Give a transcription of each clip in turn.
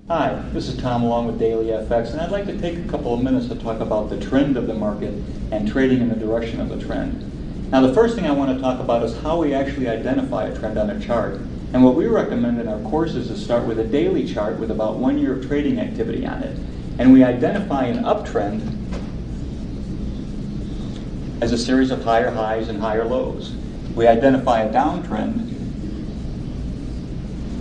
Hi, this is Tom along with Daily FX, and I'd like to take a couple of minutes to talk about the trend of the market and trading in the direction of the trend. Now, the first thing I want to talk about is how we actually identify a trend on a chart. And what we recommend in our courses is start with a daily chart with about 1 year of trading activity on it. And we identify an uptrend as a series of higher highs and higher lows. We identify a downtrend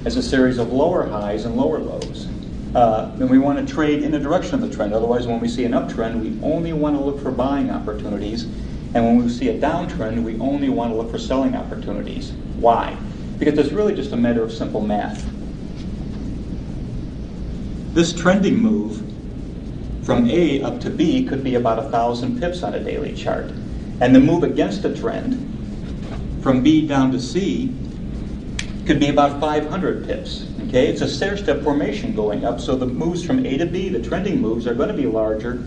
as a series of lower highs and lower lows. And we want to trade in the direction of the trend. Otherwise, when we see an uptrend, we only want to look for buying opportunities. And when we see a downtrend, we only want to look for selling opportunities. Why? Because it's really just a matter of simple math. This trending move from A up to B could be about 1,000 pips on a daily chart. And the move against the trend from B down to C could be about 500 pips. Okay, it's a stair-step formation going up, so the moves from A to B, the trending moves, are going to be larger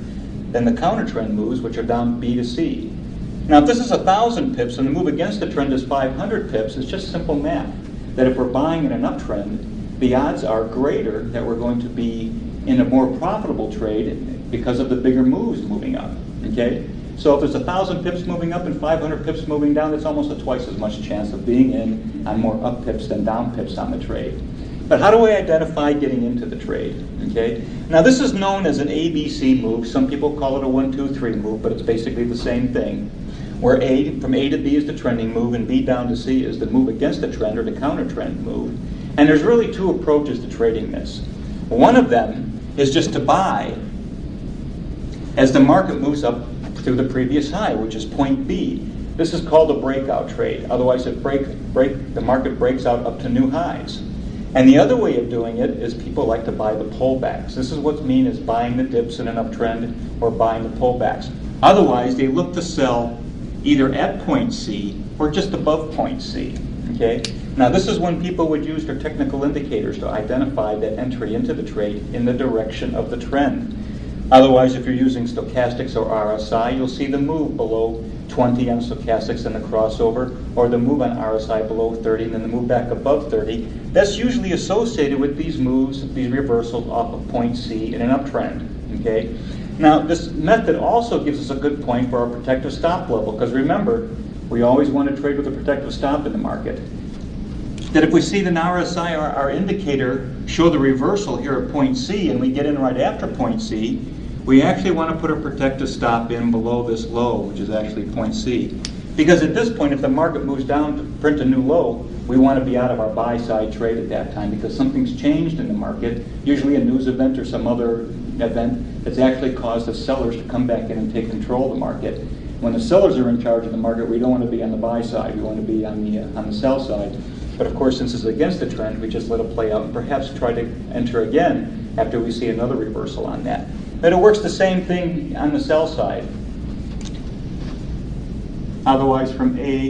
than the counter-trend moves, which are down B to C. Now, if this is 1,000 pips and the move against the trend is 500 pips, it's just simple math. That if we're buying in an uptrend, the odds are greater that we're going to be in a more profitable trade because of the bigger moves moving up. Okay? So if there's 1,000 pips moving up and 500 pips moving down, that's almost a twice as much chance of being in on more up pips than down pips on the trade. But how do I identify getting into the trade? Okay. Now this is known as an ABC move. Some people call it a 1, 2, 3 move, but it's basically the same thing. Where from A to B is the trending move and B down to C is the move against the trend or the counter trend move. And there's really two approaches to trading this. One of them is just to buy as the market moves up through the previous high, which is point B. This is called a breakout trade. Otherwise, the market breaks out up to new highs. And the other way of doing it is people like to buy the pullbacks. This is what's mean as buying the dips in an uptrend or buying the pullbacks. Otherwise, they look to sell either at point C or just above point C. Okay? Now, this is when people would use their technical indicators to identify that entry into the trade in the direction of the trend. Otherwise, if you're using stochastics or RSI, you'll see the move below 20 on stochastics and the crossover, or the move on RSI below 30 and then the move back above 30. That's usually associated with these moves, these reversals off of point C in an uptrend. Okay? Now, this method also gives us a good point for our protective stop level, because remember, we always want to trade with a protective stop in the market. That if we see the RSI, our indicator, show the reversal here at point C and we get in right after point C, we actually want to put a protective stop in below this low, which is actually point C. Because at this point, if the market moves down to print a new low, we want to be out of our buy side trade at that time because something's changed in the market, usually a news event or some other event that's actually caused the sellers to come back in and take control of the market. When the sellers are in charge of the market, we don't want to be on the buy side, we want to be on the sell side. But of course, since it's against the trend, we just let it play out and perhaps try to enter again after we see another reversal on that. But it works the same thing on the sell side. Otherwise, from A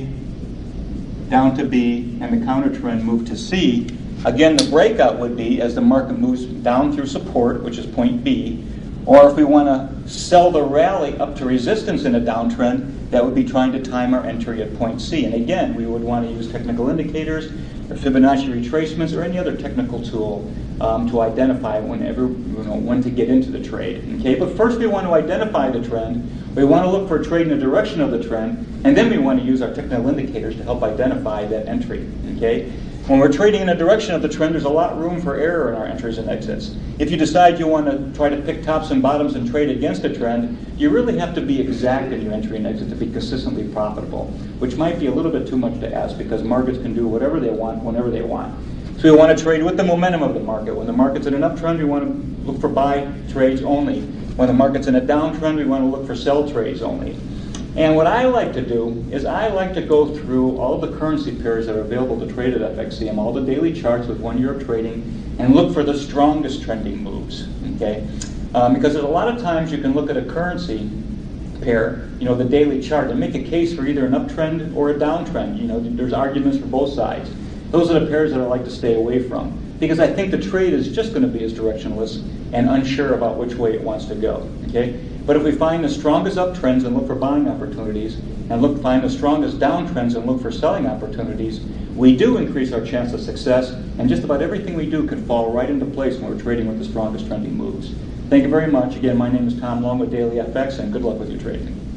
down to B and the counter trend move to C, again, the breakout would be as the market moves down through support, which is point B, or if we want to sell the rally up to resistance in a downtrend, that would be trying to time our entry at point C. And again, we would want to use technical indicators or Fibonacci retracements or any other technical tool to identify when to get into the trade. Okay, but first we want to identify the trend. We want to look for a trade in the direction of the trend, and then we want to use our technical indicators to help identify that entry. Okay. When we're trading in the direction of the trend, there's a lot of room for error in our entries and exits. If you decide you want to try to pick tops and bottoms and trade against a trend, you really have to be exact in your entry and exit to be consistently profitable, which might be a little bit too much to ask because markets can do whatever they want, whenever they want. So we want to trade with the momentum of the market. When the market's in an uptrend, we want to look for buy trades only. When the market's in a downtrend, we want to look for sell trades only. And what I like to do is I like to go through all the currency pairs that are available to trade at FXCM, all the daily charts with 1 year of trading, and look for the strongest trending moves. Okay, because there's a lot of times you can look at a currency pair, the daily chart, and make a case for either an uptrend or a downtrend. There's arguments for both sides. Those are the pairs that I like to stay away from because I think the trade is just going to be as directionless and unsure about which way it wants to go. Okay. But if we find the strongest uptrends and look for buying opportunities, and find the strongest downtrends and look for selling opportunities, we do increase our chance of success, and just about everything we do can fall right into place when we're trading with the strongest trending moves. Thank you very much. Again, my name is Tom Long with Daily FX, and good luck with your trading.